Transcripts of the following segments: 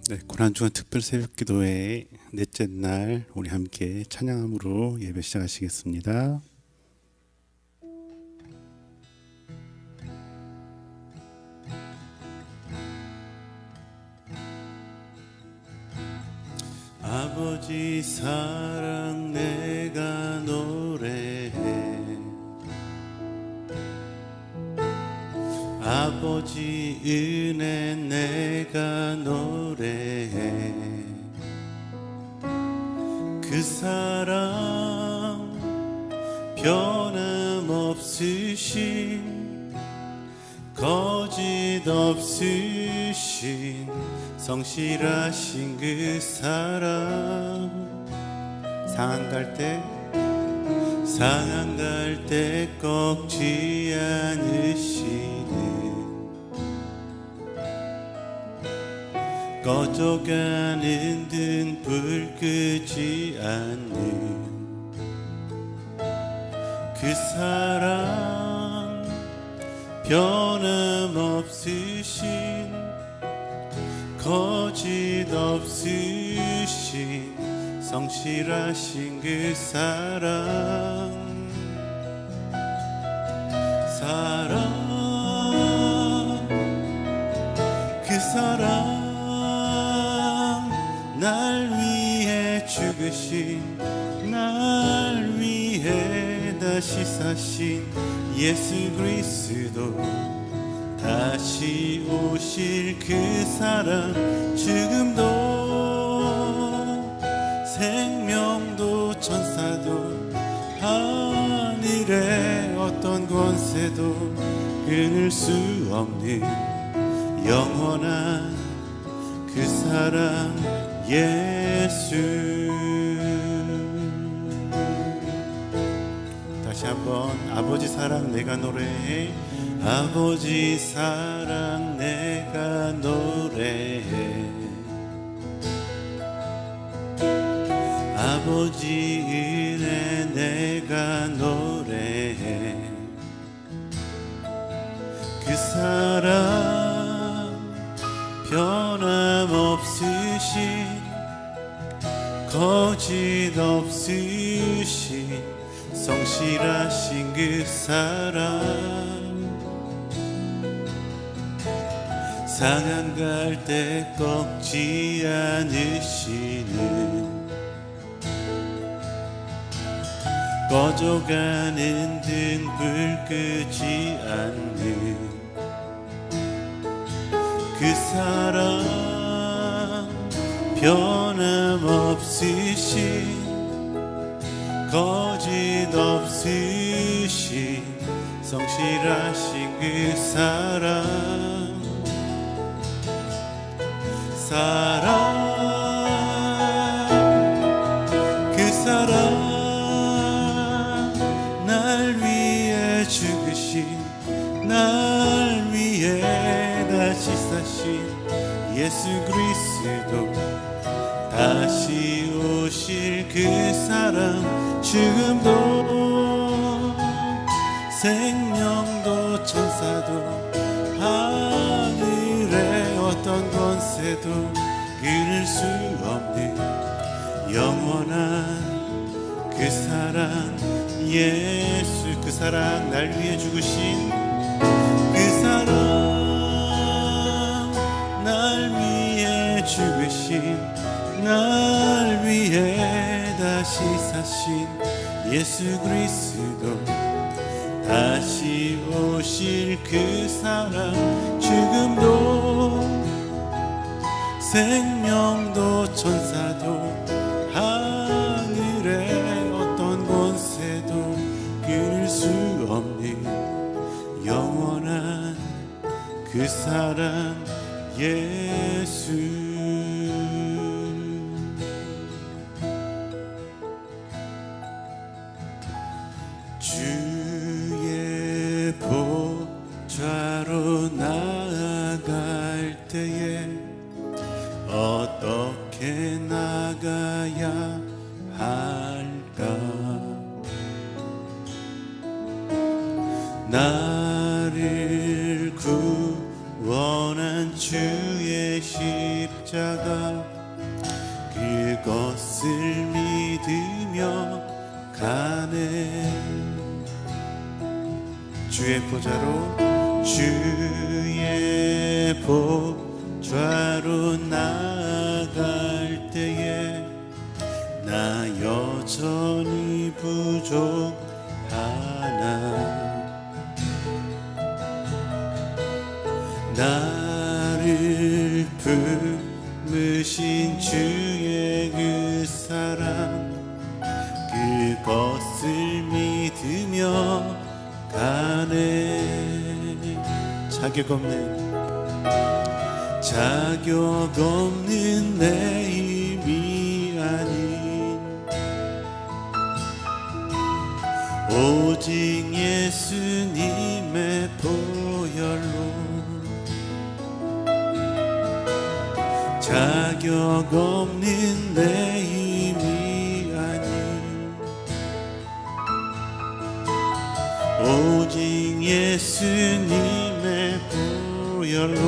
네, 고난주간 특별 새벽기도회 넷째 날 우리 함께 찬양함으로 예배 시작하시겠습니다. 아버지 사랑 내가 노래해, 아버지 은혜 내가 노래해. 그 사랑 변함없으신, 거짓 없으신, 성실하신 그 사랑. 상한 갈 때 꺾지 않으시는, 꺼져가는 등 불 끄지 않는 그 사랑. 변함없으신, 거짓 없으신, 성실하신 그 사랑. 그 사랑, 날 위해 죽으신, 날 위해 다시 사신 예수 그리스도. 다시 오실 그 사랑. 죽음도 생명도 천사도 하늘의 어떤 권세도 끊을 수 없는 영원한 그 사랑 예수. 다시 한번 아버지 사랑 내가 노래해. 아버지 사랑 내가 노래해. 아버지 은혜 내가 노래해. 그 사랑 변함없으신, 거짓 없으신, 성실하신 그 사랑. 상한 갈 때 꺾지 않으시는, 꺼져가는 등 불 끄지 않는 그 사랑. 변함없으신, 거짓 없으신, 성실하신 그 사랑. 그 사랑, 날 위해 죽으신, 날 위해 다시 사신 예수 그리스도. 다시 오실 그 사랑. 죽음도 생명도 천사도 하늘의 어떤 권세도 끊을 수 없는 영원한 그 사랑 예수. 그 사랑, 날 위해 죽으신 그 사랑, 날 위해 죽으신, 날 위해 다시 사신 예수 그리스도. 다시 오실 그 사랑. 죽음도 생명도 천사도 하늘의 어떤 권세도 끊을 수 없는 영원한 그 사랑 예수. 주의 보좌로 나아갈 때에 어떻게 나가야 할까? 나를 구원한 주의 십자가 십자가 그것을 믿으며 가네. 주의 보좌로 주의 보좌로 나아갈 때에 나 여전히 부족하나. 나를 품으신 주의 그 사랑 그것을 믿으며 가네. 자격 없는 내 힘이 아닌 오직 예수님의 보혈로 자격 없는 내 힘이 아닌 오직 예수님의 보혈로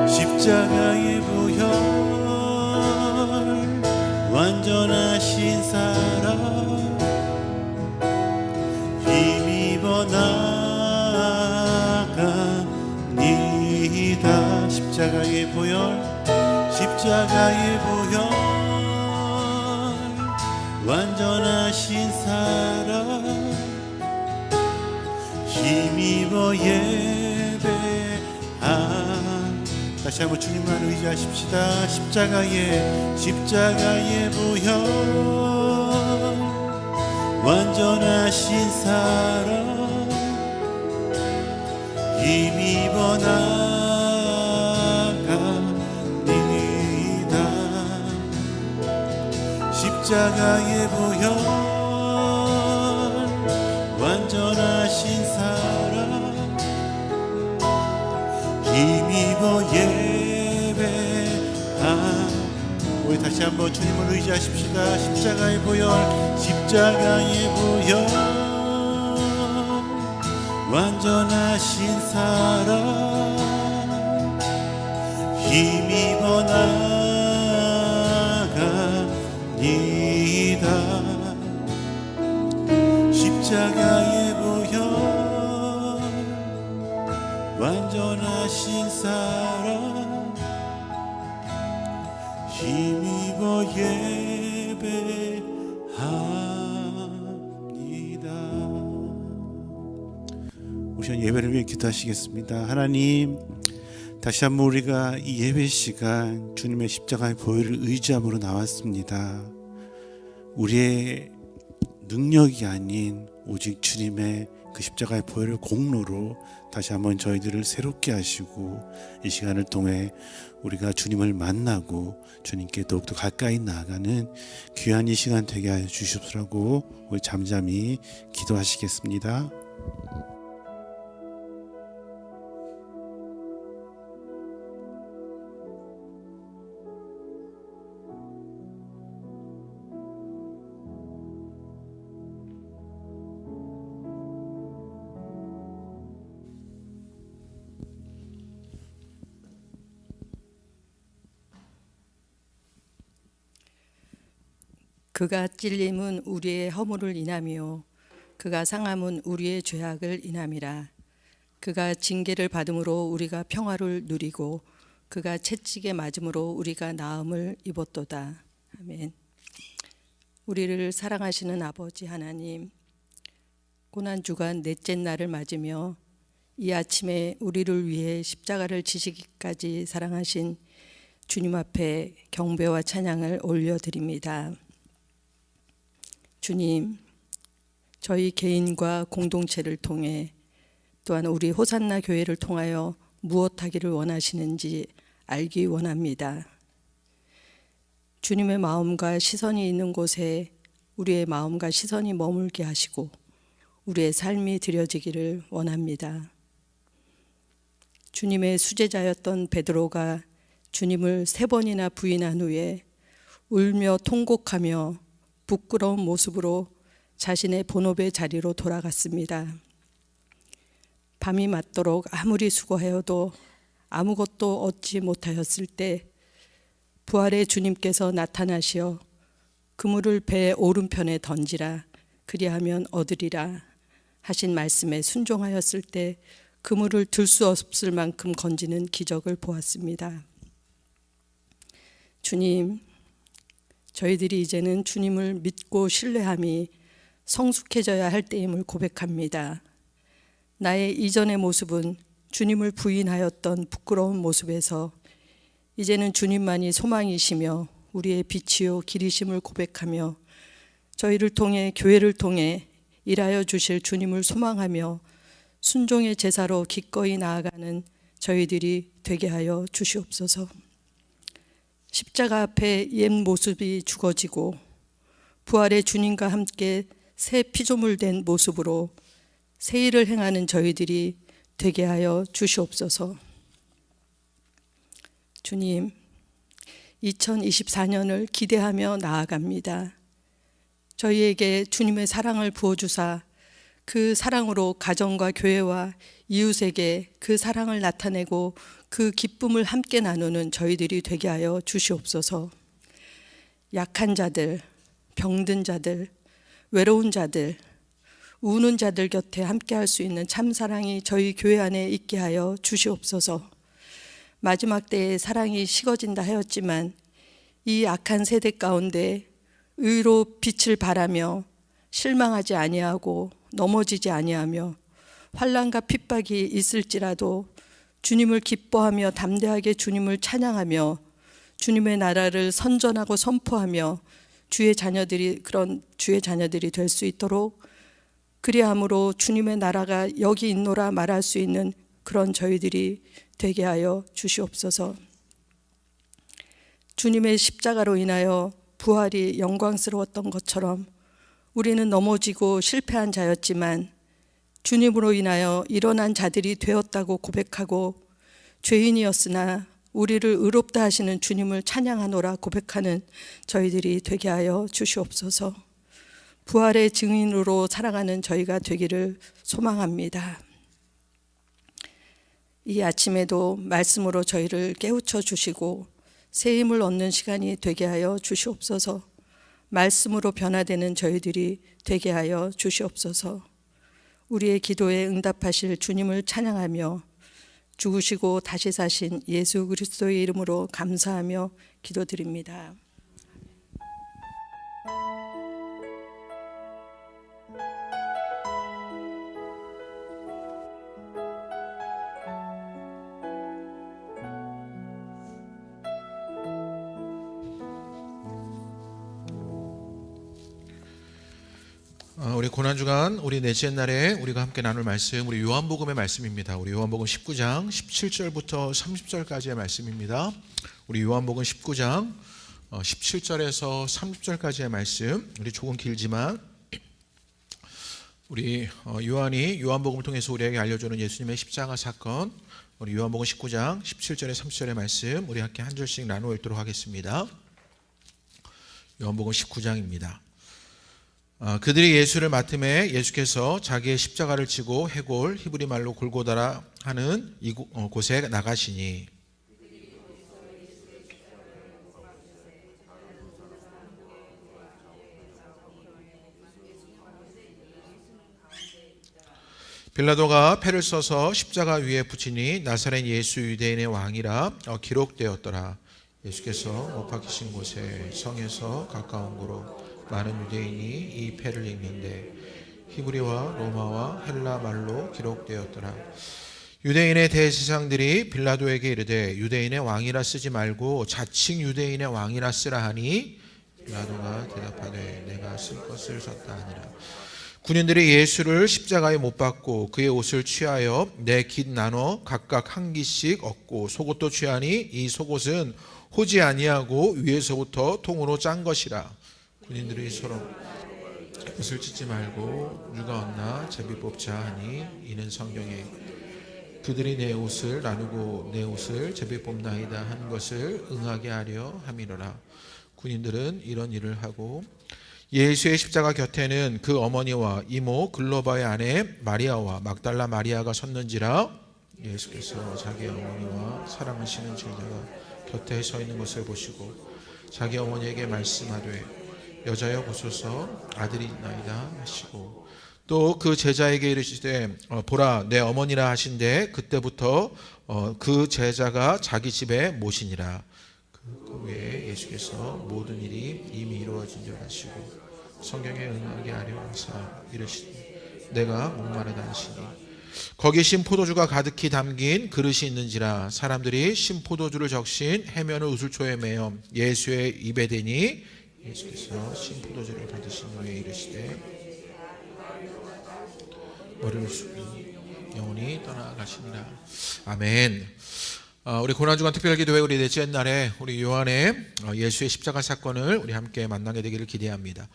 십자가의 보혈 완전하신 사랑 힘입어 나아갑니다. 십자가의 보혈 완전하신 사랑 힘입어 예배하. 다시 한번 주님만 의지하십시다. 십자가의 보혈 완전하신 사랑 힘입어 나아갑니다. 십자가의 보혈 완전하신 사랑 힘입어 예배하. 우리 다시 한번 주님을 의지하십시다. 십자가의 보혈 완전하신 사랑 힘입어 나아갑니다. 십자가의 보혈 완전하신 사랑 힘입어 예배합니다. 우선 예배를 위해 기도하시겠습니다. 하나님, 다시 한번 우리가 이 예배 시간 주님의 십자가의 보혈을 의지함으로 나왔습니다. 우리의 능력이 아닌 오직 주님의 그 십자가의 보혈을 공로로 다시 한번 저희들을 새롭게 하시고 이 시간을 통해 우리가 주님을 만나고 주님께 더욱더 가까이 나아가는 귀한 이 시간 되게 하여 주시옵소서. 우리 잠잠히 기도하시겠습니다. 그가 찔림은 우리의 허물을 인하며 그가 상함은 우리의 죄악을 인함이라. 그가 징계를 받음으로 우리가 평화를 누리고 그가 채찍에 맞음으로 우리가 나음을 입었도다. 아멘. 우리를 사랑하시는 아버지 하나님, 고난주간 넷째 날을 맞으며 이 아침에 우리를 위해 십자가를 지시기까지 사랑하신 주님 앞에 경배와 찬양을 올려드립니다. 주님, 저희 개인과 공동체를 통해 또한 우리 호산나 교회를 통하여 무엇하기를 원하시는지 알기 원합니다. 주님의 마음과 시선이 있는 곳에 우리의 마음과 시선이 머물게 하시고 우리의 삶이 드려지기를 원합니다. 주님의 수제자였던 베드로가 주님을 3번이나 부인한 후에 울며 통곡하며 부끄러운 모습으로 자신의 본업의 자리로 돌아갔습니다. 밤이 맞도록 아무리 수고하여도 아무것도 얻지 못하였을 때 부활의 주님께서 나타나시어 그물을 배 오른편에 던지라 그리하면 얻으리라 하신 말씀에 순종하였을 때 그물을 들 수 없을 만큼 건지는 기적을 보았습니다. 주님, 저희들이 이제는 주님을 믿고 신뢰함이 성숙해져야 할 때임을 고백합니다. 나의 이전의 모습은 주님을 부인하였던 부끄러운 모습에서 이제는 주님만이 소망이시며 우리의 빛이요 길이심을 고백하며 저희를 통해 교회를 통해 일하여 주실 주님을 소망하며 순종의 제사로 기꺼이 나아가는 저희들이 되게 하여 주시옵소서. 십자가 앞에 옛 모습이 죽어지고 부활의 주님과 함께 새 피조물 된 모습으로 새 일을 행하는 저희들이 되게 하여 주시옵소서. 주님, 2024년을 기대하며 나아갑니다. 저희에게 주님의 사랑을 부어주사 그 사랑으로 가정과 교회와 이웃에게 그 사랑을 나타내고 그 기쁨을 함께 나누는 저희들이 되게 하여 주시옵소서. 약한 자들, 병든 자들, 외로운 자들, 우는 자들 곁에 함께 할 수 있는 참사랑이 저희 교회 안에 있게 하여 주시옵소서. 마지막 때에 사랑이 식어진다 하였지만 이 악한 세대 가운데 의로 빛을 발하며 실망하지 아니하고 넘어지지 아니하며 환난과 핍박이 있을지라도 주님을 기뻐하며 담대하게 주님을 찬양하며 주님의 나라를 선전하고 선포하며 주의 자녀들이 될 수 있도록 그리함으로 주님의 나라가 여기 있노라 말할 수 있는 그런 저희들이 되게 하여 주시옵소서. 주님의 십자가로 인하여 부활이 영광스러웠던 것처럼 우리는 넘어지고 실패한 자였지만 주님으로 인하여 일어난 자들이 되었다고 고백하고 죄인이었으나 우리를 의롭다 하시는 주님을 찬양하노라 고백하는 저희들이 되게 하여 주시옵소서. 부활의 증인으로 살아가는 저희가 되기를 소망합니다. 이 아침에도 말씀으로 저희를 깨우쳐 주시고 새 힘을 얻는 시간이 되게 하여 주시옵소서. 말씀으로 변화되는 저희들이 되게 하여 주시옵소서. 우리의 기도에 응답하실 주님을 찬양하며 죽으시고 다시 사신 예수 그리스도의 이름으로 감사하며 기도드립니다. 우리 고난주간 우리 넷째 날에 우리가 함께 나눌 말씀 우리 요한복음의 말씀입니다. 우리 요한복음 19장 17절부터 30절까지의 말씀입니다. 우리 요한복음 19장 17절에서 30절까지의 말씀. 우리 조금 길지만 우리 요한이 요한복음을 통해서 우리에게 알려주는 예수님의 십자가 사건, 우리 요한복음 19장 17절에 30절의 말씀 우리 함께 한 절씩 나누어 읽도록 하겠습니다. 요한복음 19장입니다. 그들이 예수를 맡음에 예수께서 자기의 십자가를 지고 해골 히브리 말로 골고다라 하는 이곳에 나가시니 빌라도가 패를 써서 십자가 위에 붙이니 나사렛 예수 유대인의 왕이라 기록되었더라. 예수께서 못 박히신 곳에 성에서 가까운 곳으로 많은 유대인이 이 패를 읽는데 히브리와 로마와 헬라 말로 기록되었더라. 유대인의 대제사장들이 빌라도에게 이르되 유대인의 왕이라 쓰지 말고 자칭 유대인의 왕이라 쓰라 하니 빌라도가 대답하되 내가 쓸 것을 썼다 하니라. 군인들이 예수를 십자가에 못 박고 그의 옷을 취하여 네 깃 나눠 각각 한 깃씩 얻고 속옷도 취하니 이 속옷은 호지 아니하고 위에서부터 통으로 짠 것이라. 군인들이 서로 옷을 찢지 말고 누가 얻나 제비 뽑자 하니 이는 성경에 그들이 내 옷을 나누고 내 옷을 제비 뽑나이다 한 것을 응하게 하려 함이로라. 군인들은 이런 일을 하고 예수의 십자가 곁에는 그 어머니와 이모 글로바의 아내 마리아와 막달라 마리아가 섰는지라. 예수께서 자기 어머니와 사랑하시는 제자가 곁에 서 있는 것을 보시고 자기 어머니에게 말씀하되 여자여 보소서 아들이 있나이다 하시고 또 그 제자에게 이르시되 보라 내 어머니라 하신대 그때부터 그 제자가 자기 집에 모시니라. 그 후에 예수께서 모든 일이 이미 이루어진 줄 아시고 성경에 응하게 하려 하사 이르시되 내가 목마르다 하시니 거기 신포도주가 가득히 담긴 그릇이 있는지라. 사람들이 신포도주를 적신 해면을 우슬초에 매어 예수의 입에 대니 예수께서 신포도주를 받으신 후에 이르시되 머리를 숙이 영원히 떠나가시니라. 아멘. 우리 고난주간 특별기도회 우리 넷째 날에 우리 요한의 예수의 십자가 사건을 우리 함께 만나게 되기를 기대합니다.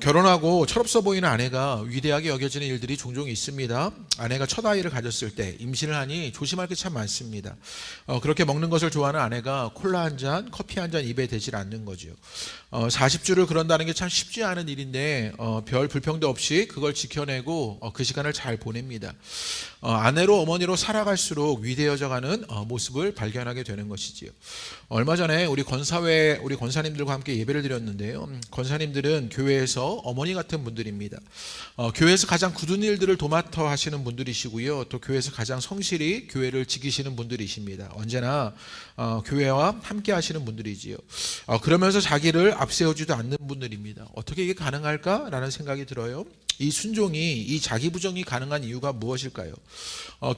결혼하고 철없어 보이는 아내가 위대하게 여겨지는 일들이 종종 있습니다. 아내가 첫 아이를 가졌을 때 임신을 하니 조심할 게 참 많습니다. 그렇게 먹는 것을 좋아하는 아내가 콜라 한 잔, 커피 한 잔 입에 대질 않는 거죠. 40주를 그런다는 게 참 쉽지 않은 일인데 별 불평도 없이 그걸 지켜내고 그 시간을 잘 보냅니다. 아내로 어머니로 살아갈수록 위대해져가는 모습을 발견하게 되는 것이지요. 얼마 전에 우리 권사회 우리 권사님들과 함께 예배를 드렸는데요. 권사님들은 교회에서 어머니 같은 분들입니다. 교회에서 가장 굳은 일들을 도맡아 하시는 분들이시고요. 또 교회에서 가장 성실히 교회를 지키시는 분들이십니다. 언제나 교회와 함께 하시는 분들이지요. 그러면서 자기를 앞세우지도 않는 분들입니다. 어떻게 이게 가능할까라는 생각이 들어요. 이 순종이, 이 자기 부정이 가능한 이유가 무엇일까요?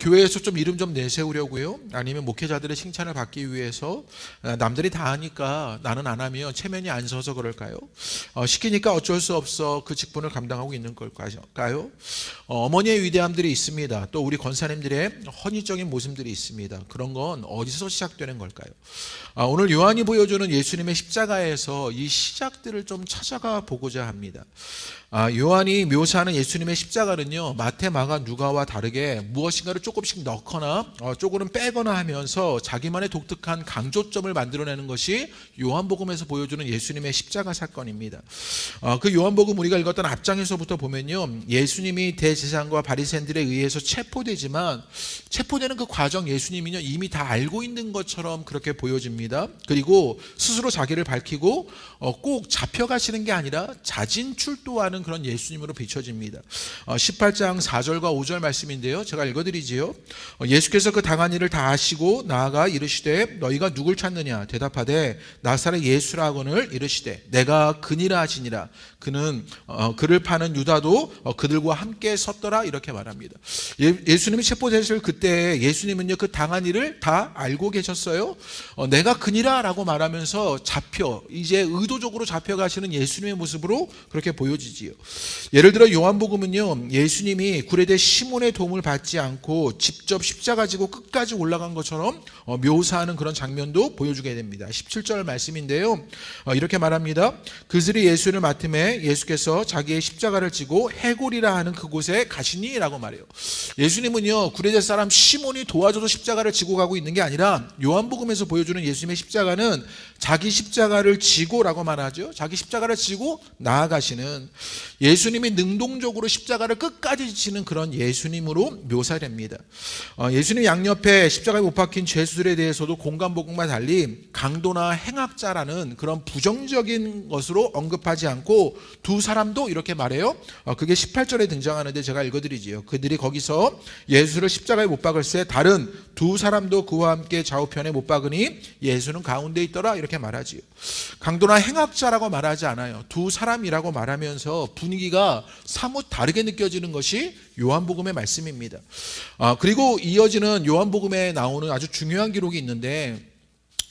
교회에서 좀 이름 좀 내세우려고요? 아니면 목회자들의 칭찬을 받기 위해서 남들이 다 하니까 나는 안 하면 체면이 안 서서 그럴까요? 시키니까 어쩔 수 없어 그 직분을 감당하고 있는 걸까요? 어머니의 위대함들이 있습니다. 또 우리 권사님들의 헌의적인 모습들이 있습니다. 그런 건 어디서 시작되는 걸까요? 오늘 요한이 보여주는 예수님의 십자가에서 이 시작들을 좀 찾아가 보고자 합니다. 요한이 묘사하는 예수님의 십자가는요, 마태, 마가, 누가와 다르게 무엇인가를 조금씩 넣거나 조금은 빼거나 하면서 자기만의 독특한 강조점을 만들어내는 것이 요한복음에서 보여주는 예수님의 십자가 사건입니다. 그 요한복음 우리가 읽었던 앞장에서부터 보면요, 예수님이 대제사장과 바리새인들에 의해서 체포되지만 체포되는 그 과정 예수님이요 이미 다 알고 있는 것처럼 그렇게 보여집니다. 그리고 스스로 자기를 밝히고 꼭 잡혀가시는 게 아니라 자진출두하는 그런 예수님으로 비춰집니다. 18장 4절과 5절 말씀인데요, 제가 읽어드리지요. 예수께서 그 당한 일을 다 아시고 나아가 이르시되 너희가 누굴 찾느냐 대답하되 나사렛 예수라고는 이르시되 내가 그니라 하시니라. 그는 그를 파는 유다도 그들과 함께 섰더라 이렇게 말합니다. 예수님이 체포되실 그때 예수님은요 그 당한 일을 다 알고 계셨어요. 내가 그니라 라고 말하면서 이제 의도적으로 잡혀가시는 예수님의 모습으로 그렇게 보여지지요. 예를 들어 요한복음은요 예수님이 구레대 시몬의 도움을 받지 않고 직접 십자가 지고 끝까지 올라간 것처럼 묘사하는 그런 장면도 보여주게 됩니다. 17절 말씀인데요, 이렇게 말합니다. 그들이 예수를 맡음에 예수께서 자기의 십자가를 지고 해골이라 하는 그곳에 가시니 라고 말해요. 예수님은요 구레대 사람 시몬이 도와줘서 십자가를 지고 가고 있는 게 아니라 요한복음에서 보여주는 예수님의 십자가는 자기 십자가를 지고 라고 말하죠. 자기 십자가를 지고 나아가시는, 예수님이 능동적으로 십자가를 끝까지 지는 그런 예수님으로 묘사됩니다. 예수님 양옆에 십자가에 못 박힌 죄수들에 대해서도 공간복음과 달리 강도나 행악자라는 그런 부정적인 것으로 언급하지 않고 두 사람도 이렇게 말해요. 그게 18절에 등장하는데 제가 읽어드리지요. 그들이 거기서 예수를 십자가에 못 박을새 다른 두 사람도 그와 함께 좌우편에 못 박으니 예수는 가운데 있더라 이렇게 말하지요. 강도나 행악자라고 말하지 않아요. 두 사람이라고 말하면서 분위기가 사뭇 다르게 느껴지는 것이 요한복음의 말씀입니다. 그리고 이어지는 요한복음에 나오는 아주 중요한 기록이 있는데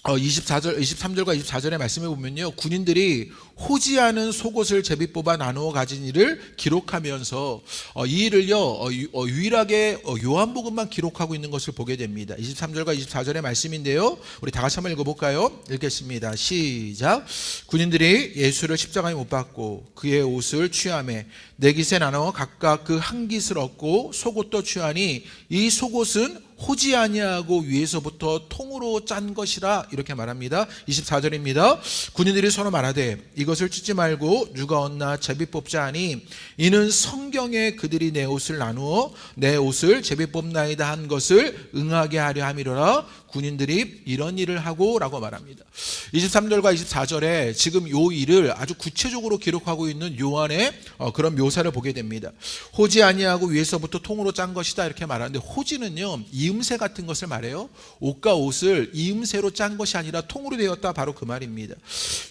23절과 24절의 말씀에 보면요, 군인들이 호지하는 속옷을 제비 뽑아 나누어 가진 일을 기록하면서 이 일을요 유일하게 요한복음만 기록하고 있는 것을 보게 됩니다. 23절과 24절의 말씀인데요, 우리 다 같이 한번 읽어볼까요? 읽겠습니다. 시작. 군인들이 예수를 십자가에 못 박고 그의 옷을 취하매 네 깃에 나눠 각각 그 한 깃을 얻고 속옷도 취하니 이 속옷은 호지 아니하고 위에서부터 통으로 짠 것이라 이렇게 말합니다. 24절입니다. 군인들이 서로 말하되 이것을 찢지 말고 누가 얻나 제비 뽑자 하니 이는 성경에 그들이 내 옷을 나누어 내 옷을 제비 뽑나이다 한 것을 응하게 하려 함이로라. 군인들이 이런 일을 하고 라고 말합니다. 23절과 24절에 지금 요 일을 아주 구체적으로 기록하고 있는 요한의 그런 묘사를 보게 됩니다. 호지 아니하고 위에서부터 통으로 짠 것이다 이렇게 말하는데, 호지는요 이음새 같은 것을 말해요. 옷과 옷을 이음새로 짠 것이 아니라 통으로 되었다, 바로 그 말입니다.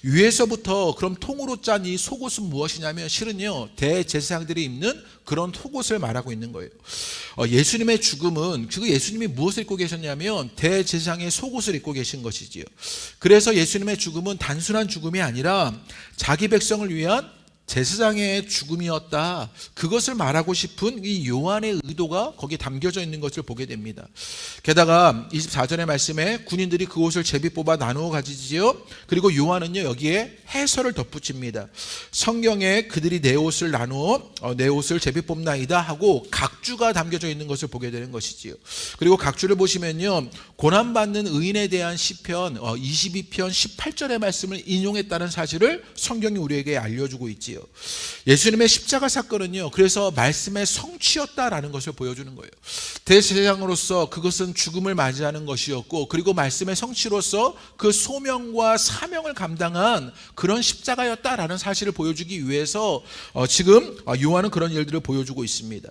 위에서부터 그럼 통으로 짠 이 속옷은 무엇이냐면 실은요 대제사장들이 입는 그런 속옷을 말하고 있는 거예요. 예수님의 죽음은, 그 예수님이 무엇을 입고 계셨냐면 대제사장의 속옷을 입고 계신 것이지요. 그래서 예수님의 죽음은 단순한 죽음이 아니라 자기 백성을 위한 제사장의 죽음이었다, 그것을 말하고 싶은 이 요한의 의도가 거기에 담겨져 있는 것을 보게 됩니다. 게다가 24절의 말씀에 군인들이 그 옷을 제비 뽑아 나누어 가지지요. 그리고 요한은요 여기에 해설을 덧붙입니다. 성경에 그들이 내 옷을 나누어 내 옷을 제비 뽑나이다 하고 각주가 담겨져 있는 것을 보게 되는 것이지요. 그리고 각주를 보시면요 고난받는 의인에 대한 시편 22편 18절의 말씀을 인용했다는 사실을 성경이 우리에게 알려주고 있지요. 예수님의 십자가 사건은요 그래서 말씀의 성취였다라는 것을 보여주는 거예요. 대제사장으로서 그것은 죽음을 맞이하는 것이었고, 그리고 말씀의 성취로서 그 소명과 사명을 감당한 그런 십자가였다라는 사실을 보여주기 위해서 지금 요한은 그런 일들을 보여주고 있습니다.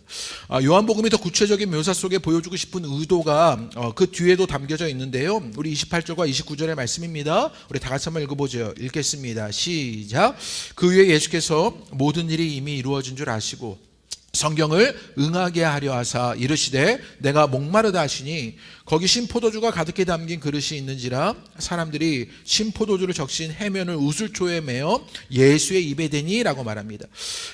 요한복음이 더 구체적인 묘사 속에 보여주고 싶은 의도가 그 뒤에도 담겨져 있는데요, 우리 28절과 29절의 말씀입니다. 우리 다 같이 한번 읽어보죠. 읽겠습니다. 시작. 그 후에 예수께서 모든 일이 이미 이루어진 줄 아시고 성경을 응하게 하려 하사 이르시되 내가 목마르다 하시니 거기 신포도주가 가득히 담긴 그릇이 있는지라 사람들이 신포도주를 적신 해면을 우슬초에 매어 예수의 입에 대니 라고 말합니다.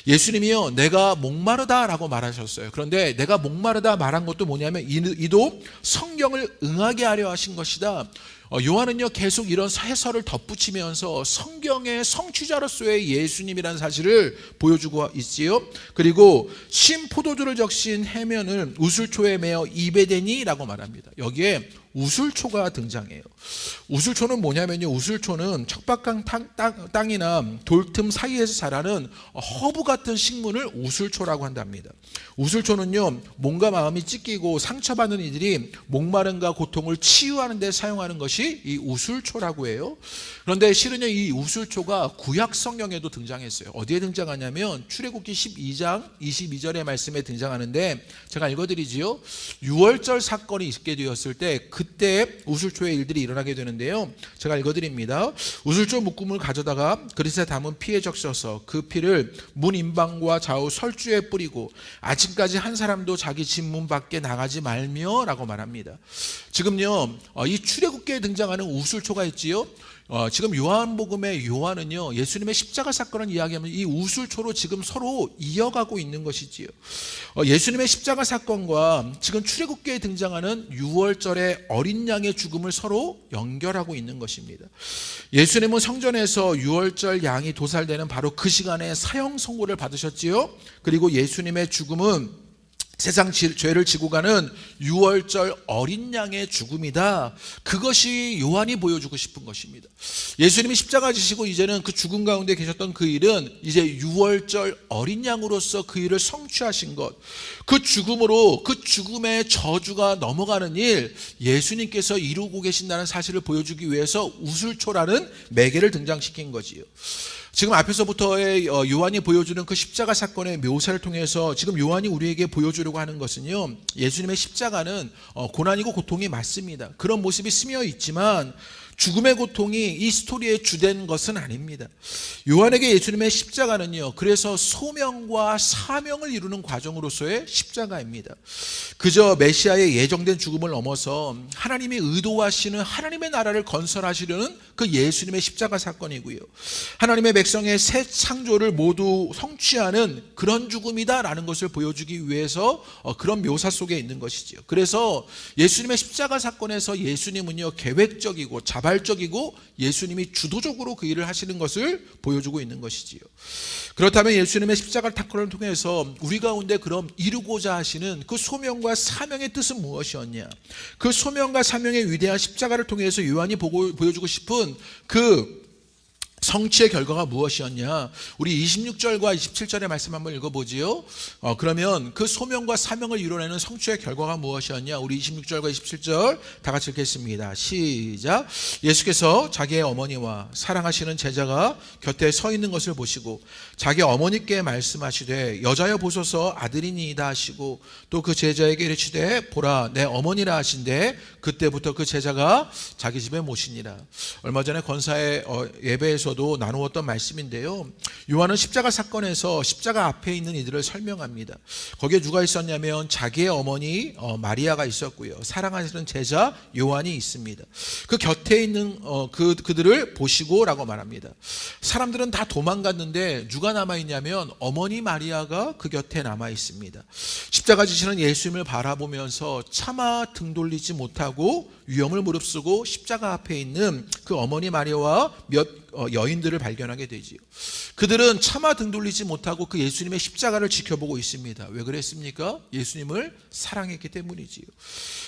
예수님이요 내가 목마르다 라고 말하셨어요. 그런데 내가 목마르다 말한 것도 뭐냐면 이도 성경을 응하게 하려 하신 것이다. 요한은요 계속 이런 해설을 덧붙이면서 성경의 성취자로서의 예수님이라는 사실을 보여주고 있지요. 그리고 신포도주를 적신 해면을 우슬초에 매어 입에 대니 라고 말합니다. 여기에 우슬초가 등장해요. 우슬초는 뭐냐면요, 우슬초는 척박한 땅이나 돌틈 사이에서 자라는 허브 같은 식물을 우슬초라고 한답니다. 우슬초는요 몸과 마음이 찢기고 상처받는 이들이 목마름과 고통을 치유하는 데 사용하는 것이 이 우슬초라고 해요. 그런데 실은요 이 우슬초가 구약 성경에도 등장했어요. 어디에 등장하냐면 출애굽기 12장 22절의 말씀에 등장하는데, 제가 읽어드리지요. 유월절 사건이 있게 되었을 때 그때 우슬초의 일들이 일어나게 되는데요, 제가 읽어드립니다. 우슬초 묶음을 가져다가 그릇에 담은 피에 적셔서 그 피를 문 임방과 좌우 설주에 뿌리고 아침까지 한 사람도 자기 집 문 밖에 나가지 말며 라고 말합니다. 지금요 이 출애굽기에 등장하는 우슬초가 있지요. 지금 요한복음의 요한은요 예수님의 십자가 사건을 이야기하면 이 우슬초로 지금 서로 이어가고 있는 것이지요. 예수님의 십자가 사건과 지금 출애굽기에 등장하는 유월절의 어린 양의 죽음을 서로 연결하고 있는 것입니다. 예수님은 성전에서 유월절 양이 도살되는 바로 그 시간에 사형 선고를 받으셨지요. 그리고 예수님의 죽음은 세상 죄를 지고 가는 유월절 어린 양의 죽음이다. 그것이 요한이 보여주고 싶은 것입니다. 예수님이 십자가 지시고 이제는 그 죽음 가운데 계셨던 그 일은 이제 유월절 어린 양으로서 그 일을 성취하신 것, 그 죽음으로 그 죽음의 저주가 넘어가는 일, 예수님께서 이루고 계신다는 사실을 보여주기 위해서 우슬초라는 매개를 등장시킨 거지요. 지금 앞에서부터의 요한이 보여주는 그 십자가 사건의 묘사를 통해서 지금 요한이 우리에게 보여주려고 하는 것은요, 예수님의 십자가는 고난이고 고통이 맞습니다. 그런 모습이 스며 있지만 죽음의 고통이 이 스토리의 주된 것은 아닙니다. 요한에게 예수님의 십자가는요 그래서 소명과 사명을 이루는 과정으로서의 십자가입니다. 그저 메시아의 예정된 죽음을 넘어서 하나님이 의도하시는 하나님의 나라를 건설하시려는 그 예수님의 십자가 사건이고요, 하나님의 백성의 새 창조를 모두 성취하는 그런 죽음이다라는 것을 보여주기 위해서 그런 묘사 속에 있는 것이지요. 그래서 예수님의 십자가 사건에서 예수님은요 계획적이고 자발적이고 예수님이 주도적으로 그 일을 하시는 것을 보여주고 있는 것이지요. 그렇다면 예수님의 십자가를 탁걸을 통해서 우리 가운데 그럼 이루고자 하시는 그 소명과 사명의 뜻은 무엇이었냐? 그 소명과 사명의 위대한 십자가를 통해서 요한이 보여주고 싶은 그 성취의 결과가 무엇이었냐? 우리 26절과 27절의 말씀 한번 읽어보지요. 그러면 그 소명과 사명을 이뤄내는 성취의 결과가 무엇이었냐? 우리 26절과 27절 다 같이 읽겠습니다. 시작. 예수께서 자기의 어머니와 사랑하시는 제자가 곁에 서 있는 것을 보시고 자기 어머니께 말씀하시되 여자여 보소서 아들이니이다 하시고 또 그 제자에게 이르시되 보라 내 어머니라 하신대 그때부터 그 제자가 자기 집에 모시니라. 얼마 전에 권사의 예배에서도 나누었던 말씀인데요. 요한은 십자가 사건에서 십자가 앞에 있는 이들을 설명합니다. 거기에 누가 있었냐면 자기의 어머니 마리아가 있었고요. 사랑하시는 제자 요한이 있습니다. 그 곁에 있는 그들을 보시고라고 말합니다. 사람들은 다 도망갔는데 누가 남아있냐면 어머니 마리아가 그 곁에 남아있습니다. 십자가 지시는 예수님을 바라보면서 차마 등 돌리지 못하고 위험을 무릅쓰고 십자가 앞에 있는 그 어머니 마리아와 몇 여인들을 발견하게 되지요. 그들은 차마 등 돌리지 못하고 그 예수님의 십자가를 지켜보고 있습니다. 왜 그랬습니까? 예수님을 사랑했기 때문이지요.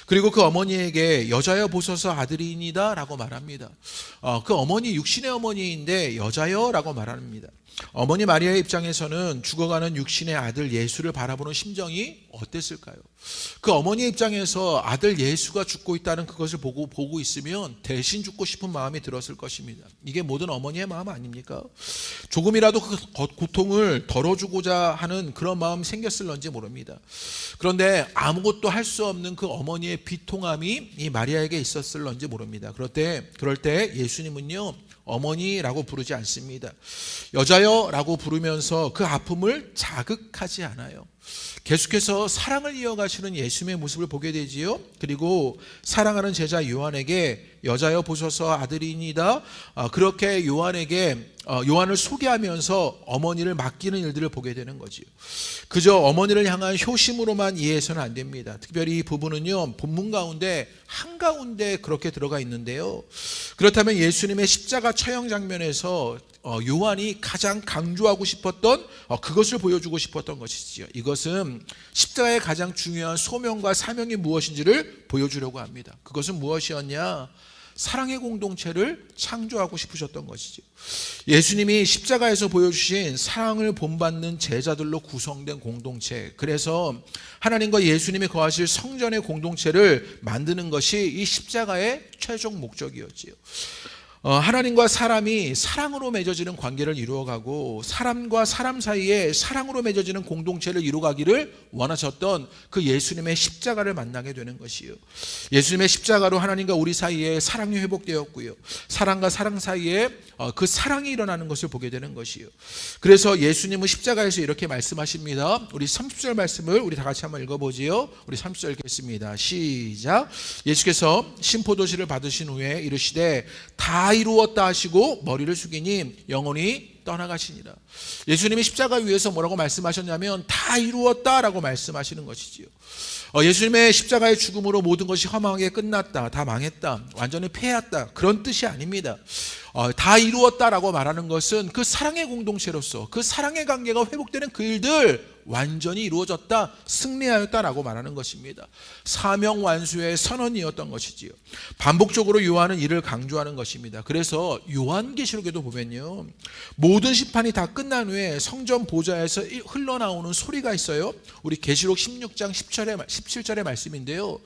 그리고 그 어머니에게 여자여 보소서 아들이니다 라고 말합니다. 그 어머니 육신의 어머니인데 여자여 라고 말합니다. 어머니 마리아의 입장에서는 죽어가는 육신의 아들 예수를 바라보는 심정이 어땠을까요? 그 어머니의 입장에서 아들 예수가 죽고 있다는 그것을 보고 있으면 대신 죽고 싶은 마음이 들었을 것입니다. 이게 모든 어머니의 마음 아닙니까? 조금이라도 그 고통을 덜어주고자 하는 그런 마음이 생겼을런지 모릅니다. 그런데 아무것도 할 수 없는 그 어머니의 비통함이 이 마리아에게 있었을런지 모릅니다. 그럴 때 예수님은요 어머니라고 부르지 않습니다. 여자여라고 부르면서 그 아픔을 자극하지 않아요. 계속해서 사랑을 이어가시는 예수님의 모습을 보게 되지요. 그리고 사랑하는 제자 요한에게 여자여 보소서 아들이니다 그렇게 요한을 소개하면서 어머니를 맡기는 일들을 보게 되는 거지요. 그저 어머니를 향한 효심으로만 이해해서는 안 됩니다. 특별히 이 부분은요 본문 가운데 한가운데 그렇게 들어가 있는데요. 그렇다면 예수님의 십자가 처형 장면에서 요한이 가장 강조하고 싶었던 그것을 보여주고 싶었던 것이지요. 이것은 십자가의 가장 중요한 소명과 사명이 무엇인지를 보여주려고 합니다. 그것은 무엇이었냐? 사랑의 공동체를 창조하고 싶으셨던 것이죠. 예수님이 십자가에서 보여주신 사랑을 본받는 제자들로 구성된 공동체, 그래서 하나님과 예수님이 거하실 성전의 공동체를 만드는 것이 이 십자가의 최종 목적이었지요. 하나님과 사람이 사랑으로 맺어지는 관계를 이루어가고 사람과 사람 사이에 사랑으로 맺어지는 공동체를 이루어가기를 원하셨던 그 예수님의 십자가를 만나게 되는 것이요. 예수님의 십자가로 하나님과 우리 사이에 사랑이 회복되었고요. 사랑과 사랑 사이에 그 사랑이 일어나는 것을 보게 되는 것이요. 그래서 예수님은 십자가에서 이렇게 말씀하십니다. 우리 30절 말씀을 우리 다 같이 한번 읽어보지요. 우리 30절 읽겠습니다. 시작. 예수께서 신포도시를 받으신 후에 이르시되 다 이루었다 하시고 머리를 숙이니 영혼이 떠나가시니라. 예수님이 십자가 위에서 뭐라고 말씀하셨냐면 다 이루었다라고 말씀하시는 것이지요. 예수님의 십자가의 죽음으로 모든 것이 허망하게 끝났다, 다 망했다, 완전히 패했다, 그런 뜻이 아닙니다. 다 이루었다라고 말하는 것은 그 사랑의 공동체로서 그 사랑의 관계가 회복되는 그 일들 완전히 이루어졌다, 승리하였다라고 말하는 것입니다. 사명 완수의 선언이었던 것이지요. 반복적으로 요한은 이를 강조하는 것입니다. 그래서 요한계시록에도 보면요, 모든 심판이 다 끝난 후에 성전 보좌에서 흘러나오는 소리가 있어요. 우리 계시록 16장 17절의 말씀인데요.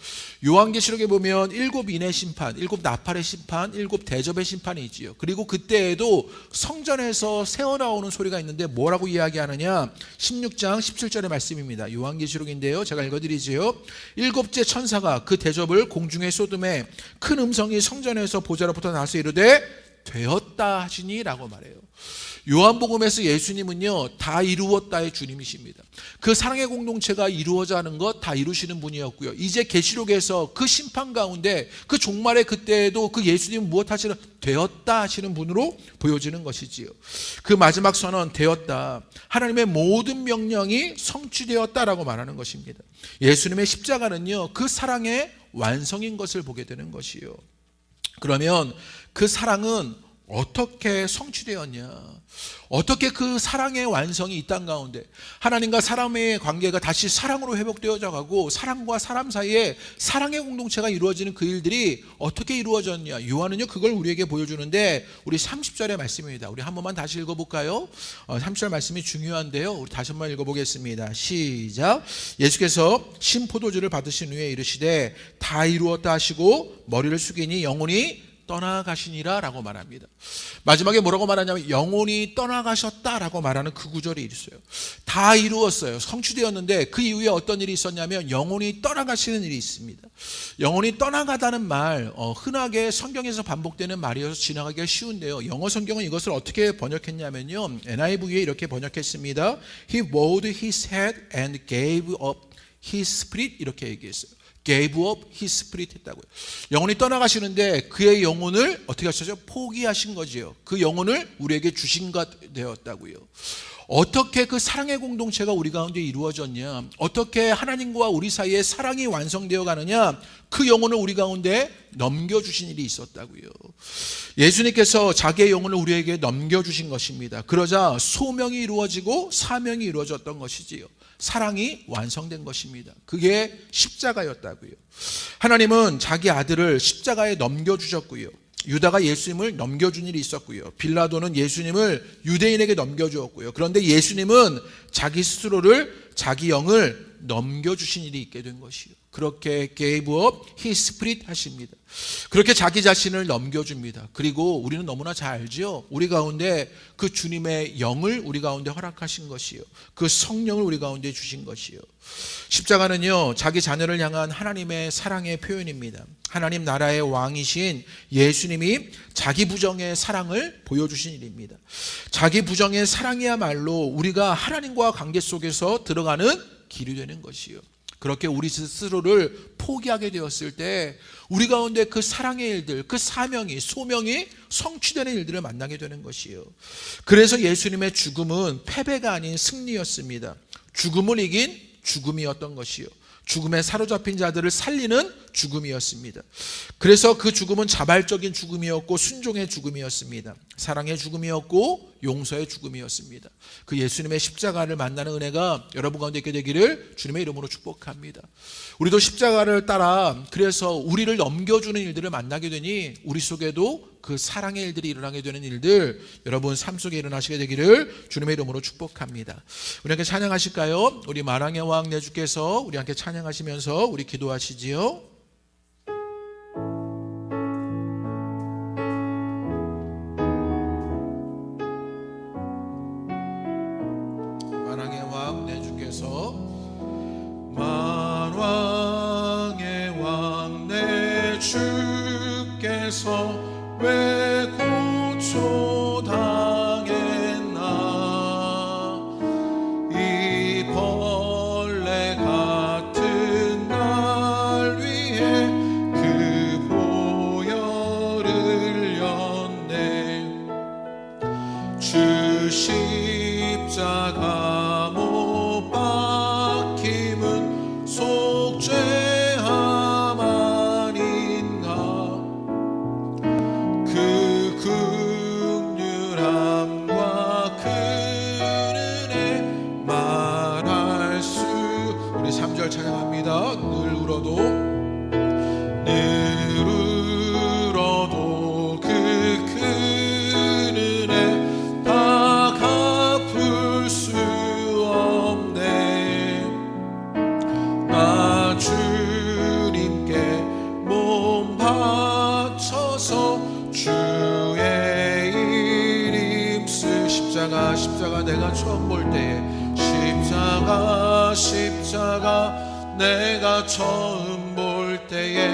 요한계시록에 보면 7 인의 심판, 7 나팔의 심판, 7 대접의 심판이 있지요. 그리고 그때에도 성전에서 새어나오는 소리가 있는데 뭐라고 이야기하느냐? 16장 17절의 말씀입니다. 요한계시록인데요. 제가 읽어드리지요. 7째 천사가 그 대접을 공중에 쏟음에 큰 음성이 성전에서 보좌로부터 나서 이르되 되었다 하시니 라고 말해요. 요한복음에서 예수님은요 다 이루었다의 주님이십니다. 그 사랑의 공동체가 이루어져 하는 것 다 이루시는 분이었고요. 이제 계시록에서 그 심판 가운데 그 종말의 그때에도 그 예수님은 무엇 하시는 되었다 하시는 분으로 보여지는 것이지요. 그 마지막 선언 되었다, 하나님의 모든 명령이 성취되었다라고 말하는 것입니다. 예수님의 십자가는요 그 사랑의 완성인 것을 보게 되는 것이요. 그러면 그 사랑은 어떻게 성취되었냐? 어떻게 그 사랑의 완성이 이 땅 가운데 하나님과 사람의 관계가 다시 사랑으로 회복되어져 가고 사람과 사람 사이에 사랑의 공동체가 이루어지는 그 일들이 어떻게 이루어졌냐? 요한은요 그걸 우리에게 보여주는데 우리 30절의 말씀입니다. 우리 한 번만 다시 읽어볼까요? 30절 말씀이 중요한데요. 우리 다시 한번 읽어보겠습니다. 시작. 예수께서 신포도주를 받으신 후에 이르시되 다 이루었다 하시고 머리를 숙이니 영혼이 떠나가시니라 라고 말합니다. 마지막에 뭐라고 말하냐면 영혼이 떠나가셨다라고 말하는 그 구절이 있어요. 다 이루었어요. 성취되었는데 그 이후에 어떤 일이 있었냐면 영혼이 떠나가시는 일이 있습니다. 영혼이 떠나가다는 말 흔하게 성경에서 반복되는 말이어서 지나가기가 쉬운데요. 영어 성경은 이것을 어떻게 번역했냐면요, NIV에 이렇게 번역했습니다. He bowed his head and gave up his spirit, 이렇게 얘기했어요. gave up his spirit 했다고요. 영혼이 떠나가시는데 그의 영혼을 어떻게 하셨죠? 포기하신 거지요. 그 영혼을 우리에게 주신 것 되었다고요. 어떻게 그 사랑의 공동체가 우리 가운데 이루어졌냐? 어떻게 하나님과 우리 사이에 사랑이 완성되어 가느냐? 그 영혼을 우리 가운데 넘겨주신 일이 있었다고요. 예수님께서 자기의 영혼을 우리에게 넘겨주신 것입니다. 그러자 소명이 이루어지고 사명이 이루어졌던 것이지요. 사랑이 완성된 것입니다. 그게 십자가였다고요. 하나님은 자기 아들을 십자가에 넘겨주셨고요. 유다가 예수님을 넘겨준 일이 있었고요. 빌라도는 예수님을 유대인에게 넘겨주었고요. 그런데 예수님은 자기 스스로를, 자기 영을 넘겨주신 일이 있게 된 것이요. 그렇게 gave up his spirit 하십니다. 그렇게 자기 자신을 넘겨줍니다. 그리고 우리는 너무나 잘 알죠. 우리 가운데 그 주님의 영을 우리 가운데 허락하신 것이요. 그 성령을 우리 가운데 주신 것이요. 십자가는요, 자기 자녀를 향한 하나님의 사랑의 표현입니다. 하나님 나라의 왕이신 예수님이 자기 부정의 사랑을 보여주신 일입니다. 자기 부정의 사랑이야말로 우리가 하나님과 관계 속에서 들어가는 길이 되는 것이요. 그렇게 우리 스스로를 포기하게 되었을 때 우리 가운데 그 사랑의 일들, 그 사명이, 소명이 성취되는 일들을 만나게 되는 것이요. 그래서 예수님의 죽음은 패배가 아닌 승리였습니다. 죽음을 이긴 죽음이었던 것이요. 죽음에 사로잡힌 자들을 살리는 죽음이었습니다. 그래서 그 죽음은 자발적인 죽음이었고 순종의 죽음이었습니다. 사랑의 죽음이었고 용서의 죽음이었습니다. 그 예수님의 십자가를 만나는 은혜가 여러분 가운데 있게 되기를 주님의 이름으로 축복합니다. 우리도 십자가를 따라 그래서 우리를 넘겨주는 일들을 만나게 되니 우리 속에도 그 사랑의 일들이 일어나게 되는 일들 여러분 삶 속에 일어나시게 되기를 주님의 이름으로 축복합니다. 우리 함께 찬양하실까요? 우리 만왕의 왕 내 주께서 우리 함께 찬양하시면서 우리 기도하시지요. 만왕의 왕 내 주께서 만왕의 왕 내 주께서 왜 고초당했나 이 벌레 같은 날 위해 그 보혈을 흘렸네. 주 십자가 못 박힘은 속죄함 아닌가. 그 긍휼함과 그 은혜 말할 수. 우리 3절 찬양합니다. 늘 울어도 그 큰 은혜 다 갚을 수 없네. 나 주님께 몸 바쳐서 주의 이름 쓰. 십자가 내가 처음 볼 때에 십자가 내가 처음 볼 때에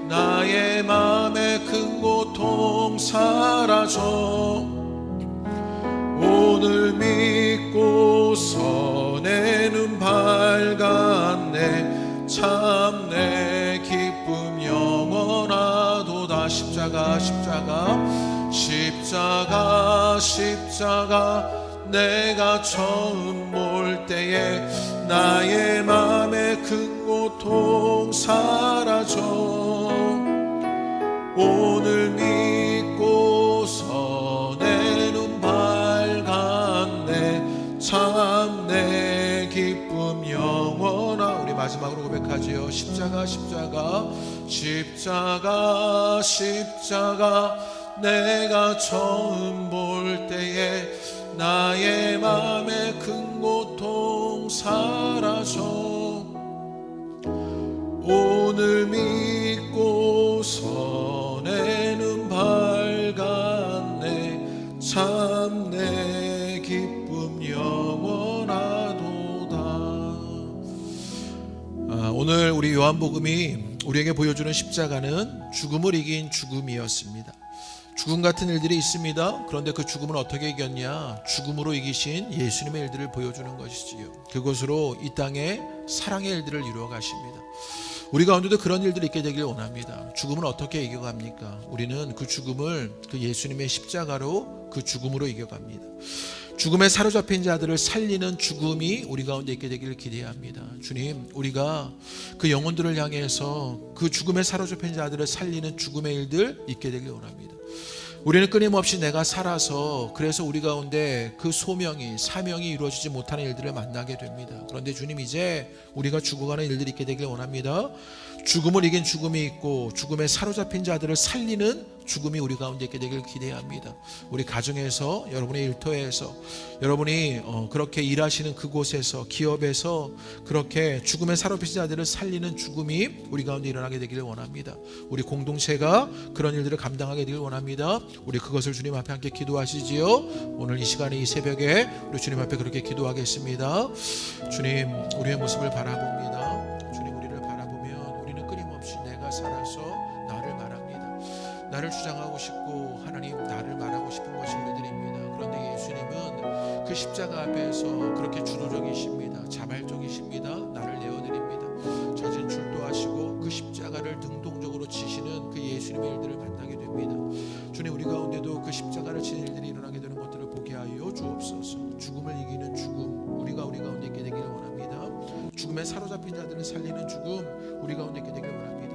나의 맘의 큰 고통 사라져. 오늘 믿고서 내 눈 밝았네. 참 내 기쁨 영원하도다. 십자가 내가 처음 볼 때에 나의 맘의 큰 고통 사라져. 오늘 믿고서 참 내 기쁨 영원하. 우리 마지막으로 고백하지요. 십자가 십자가 십자가 십자가 내가 처음 볼 때에 나의 맘의 큰 고통 사라져 오늘 믿고 선에는 밝았네 참 내 기쁨 영원하도다. 오늘 우리 요한복음이 우리에게 보여주는 십자가는 죽음을 이긴 죽음이었습니다. 죽음 같은 일들이 있습니다. 그런데 그 죽음을 어떻게 이겼냐? 죽음으로 이기신 예수님의 일들을 보여주는 것이지요. 그것으로 이 땅에 사랑의 일들을 이루어 가십니다. 우리 가운데도 그런 일들이 있게 되길 원합니다. 죽음은 어떻게 이겨갑니까? 우리는 그 죽음을 그 예수님의 십자가로 그 죽음으로 이겨갑니다. 죽음에 사로잡힌 자들을 살리는 죽음이 우리 가운데 있게 되기를 기대합니다. 주님, 우리가 그 영혼들을 향해서 그 죽음에 사로잡힌 자들을 살리는 죽음의 일들 있게 되길 원합니다. 우리는 끊임없이 내가 살아서 그래서 우리 가운데 그 소명이 사명이 이루어지지 못하는 일들을 만나게 됩니다. 그런데 주님, 이제 우리가 죽어가는 일들이 있게 되길 원합니다. 죽음을 이긴 죽음이 있고 죽음에 사로잡힌 자들을 살리는 죽음이 우리 가운데 있게 되길 기대합니다. 우리 가정에서, 여러분의 일터에서, 여러분이 그렇게 일하시는 그곳에서, 기업에서 그렇게 죽음에 사로잡힌 자들을 살리는 죽음이 우리 가운데 일어나게 되기를 원합니다. 우리 공동체가 그런 일들을 감당하게 되길 원합니다. 우리 그것을 주님 앞에 함께 기도하시지요. 오늘 이 시간에 이 새벽에 우리 주님 앞에 그렇게 기도하겠습니다. 주님, 우리의 모습을 바라봅니다. 주님, 우리를 바라보면 우리는 끊임없이 내가 살아서 나를 말합니다. 나를 주장하고 싶고 하나님 나를 말하고 싶은 것이 우리들입니다. 그런데 예수님은 그 십자가 앞에서 그렇게 주도적이십니다. 자발적이십니다. 나를 내어드립니다. 자진 출도하시고 그 십자가를 능동적으로 지시는 그 예수님의 일들을 만나게 됩니다. 주님, 우리 가운데도 그 십자가를 지는 일들이 일어나게 되는 것들을 보게 하여 주옵소서. 죽음을 이기는 죽음 우리 가운데 있게 되기를 원합니다. 죽음에 사로잡힌 자들을 살리는 죽음 우리 가운데 있게 되기를 원합니다.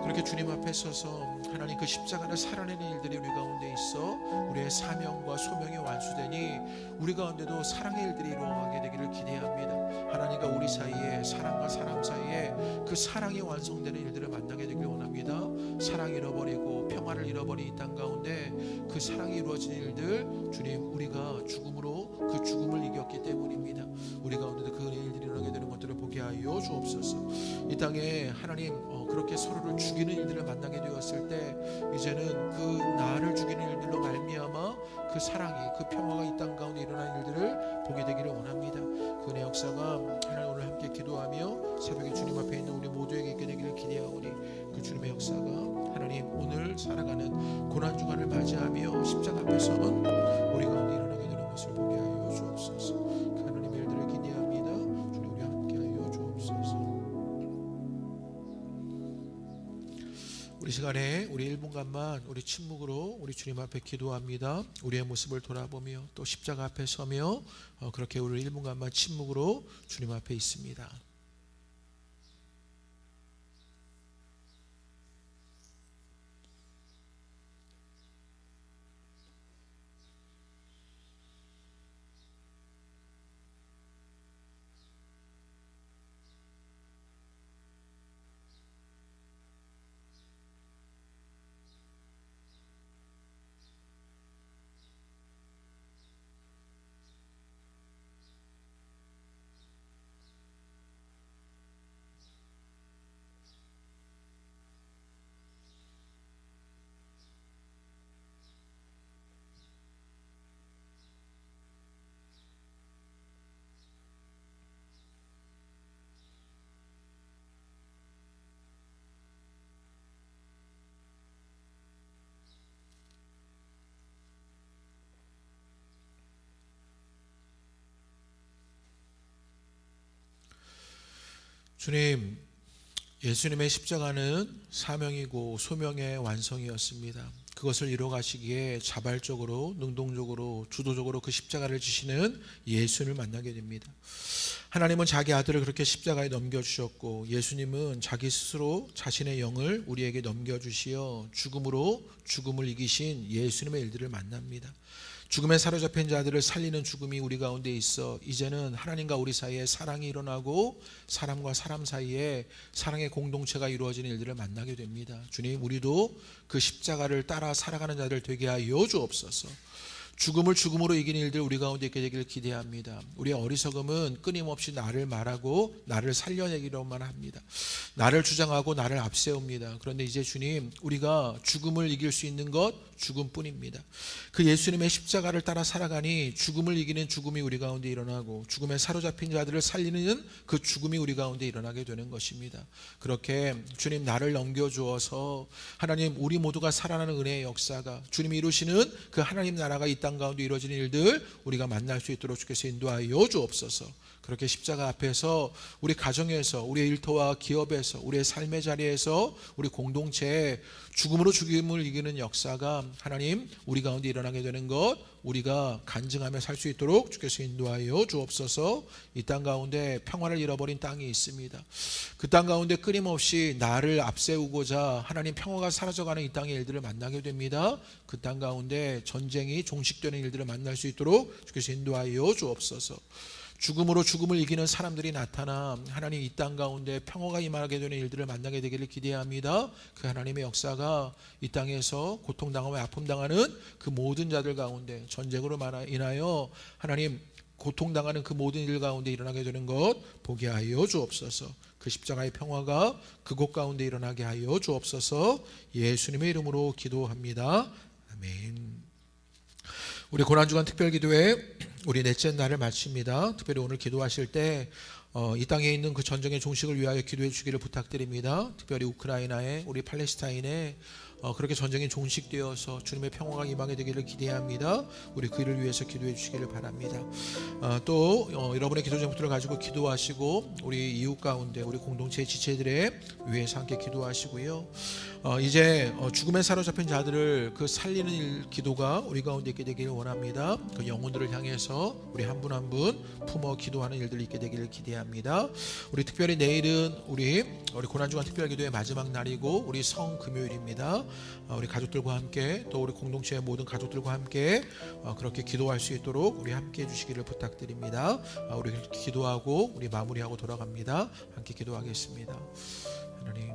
그렇게 주님 앞에 서서 하나님 그 십자가를 살아내는 일들이 우리 가운데 있어 우리의 사명과 소명이 완수되니 우리 가운데도 사랑의 일들이 이루어가게 되기를 기대합니다. 하나님과 우리 사이에, 사람과 사람 사이에 그 사랑이 완성되는 일들을 만나게 되길 원합니다. 사랑을 잃어버리고 평화를 잃어버린 이 땅 가운데 그 사랑이 이루어진 일들, 주님, 우리가 죽음으로 그 죽음을 이겼기 때문입니다. 우리 가운데도 그 일들이 일어나게 되는 것들을 보게 하여 주옵소서. 이 땅에 하나님 그렇게 서로를 죽이는 일들을 만나게 되었을 때 이제는 그 나를 죽이는 일들로 말미암아 그 사랑이, 그 평화가 이 땅 가운데 일어나는 일들을 보게 되기를 원합니다. 그 은혜 역사가 하나님 오늘 함께 기도하며 새벽에 주님 앞에 있는 우리 모두에게 있게 되기를 기대하오니 그 주님의 역사가 하나님 오늘 살아가는 고난주간을 맞이하며 십자가 앞에 서는 우리 가운데 일어나게 되는 것을 보게 하여 주옵소서. 그 하나님의 일들을 기대합니다. 주님, 우리 함께 하여 주옵소서. 우리 시간에 우리 1분간만 우리 침묵으로 우리 주님 앞에 기도합니다. 우리의 모습을 돌아보며 또 십자가 앞에 서며 그렇게 우리 1분간만 침묵으로 주님 앞에 있습니다. 주님, 예수님의 십자가는 사명이고 소명의 완성이었습니다. 그것을 이루어가시기에 자발적으로, 능동적으로, 주도적으로 그 십자가를 지시는 예수님을 만나게 됩니다. 하나님은 자기 아들을 그렇게 십자가에 넘겨주셨고 예수님은 자기 스스로 자신의 영을 우리에게 넘겨주시어 죽음으로 죽음을 이기신 예수님의 일들을 만납니다. 죽음에 사로잡힌 자들을 살리는 죽음이 우리 가운데 있어 이제는 하나님과 우리 사이에 사랑이 일어나고 사람과 사람 사이에 사랑의 공동체가 이루어지는 일들을 만나게 됩니다. 주님, 우리도 그 십자가를 따라 살아가는 자들 되게 하여 주옵소서. 죽음을 죽음으로 이기는 일들 우리 가운데 있게 되기를 기대합니다. 우리의 어리석음은 끊임없이 나를 말하고 나를 살려내기로만 합니다. 나를 주장하고 나를 앞세웁니다. 그런데 이제 주님, 우리가 죽음을 이길 수 있는 것 죽음뿐입니다. 그 예수님의 십자가를 따라 살아가니 죽음을 이기는 죽음이 우리 가운데 일어나고 죽음에 사로잡힌 자들을 살리는 그 죽음이 우리 가운데 일어나게 되는 것입니다. 그렇게 주님, 나를 넘겨주어서 하나님, 우리 모두가 살아나는 은혜의 역사가 주님이 이루시는 그 하나님 나라가 이 땅 가운데 이루어지는 일들 우리가 만날 수 있도록 주께서 인도하여 주옵소서. 그렇게 십자가 앞에서 우리 가정에서 우리의 일터와 기업에서 우리의 삶의 자리에서 우리 공동체에 죽음으로 죽음을 이기는 역사가 하나님 우리 가운데 일어나게 되는 것 우리가 간증하며 살 수 있도록 주께서 인도하여 주옵소서. 이 땅 가운데 평화를 잃어버린 땅이 있습니다. 그 땅 가운데 끊임없이 나를 앞세우고자 하나님 평화가 사라져가는 이 땅의 일들을 만나게 됩니다. 그 땅 가운데 전쟁이 종식되는 일들을 만날 수 있도록 주께서 인도하여 주옵소서. 죽음으로 죽음을 이기는 사람들이 나타나 하나님 이 땅 가운데 평화가 임하게 되는 일들을 만나게 되기를 기대합니다. 그 하나님의 역사가 이 땅에서 고통당하고 아픔당하는 그 모든 자들 가운데 전쟁으로 인하여 하나님 고통당하는 그 모든 일 가운데 일어나게 되는 것 보게 하여 주옵소서. 그 십자가의 평화가 그곳 가운데 일어나게 하여 주옵소서. 예수님의 이름으로 기도합니다. 아멘. 우리 고난주간 특별기도회 우리 넷째 날을 마칩니다. 특별히 오늘 기도하실 때 이 땅에 있는 그 전쟁의 종식을 위하여 기도해 주기를 부탁드립니다. 특별히 우크라이나에 우리 팔레스타인에 그렇게 전쟁이 종식되어서 주님의 평화가 임하게 되기를 기대합니다. 우리 그 일을 위해서 기도해 주시기를 바랍니다. 또 여러분의 기도 제목들을 가지고 기도하시고 우리 이웃 가운데 우리 공동체 지체들의 위해서 함께 기도하시고요. 이제 죽음에 사로잡힌 자들을 그 살리는 일 기도가 우리 가운데 있게 되기를 원합니다. 그 영혼들을 향해서 우리 한 분 한 분 품어 기도하는 일들이 있게 되기를 기대합니다. 우리 특별히 내일은 우리 고난주간 특별기도의 마지막 날이고 우리 성금요일입니다. 우리 가족들과 함께 또 우리 공동체의 모든 가족들과 함께 그렇게 기도할 수 있도록 우리 함께 해주시기를 부탁드립니다. 우리 기도하고 우리 마무리하고 돌아갑니다. 함께 기도하겠습니다. 하나님,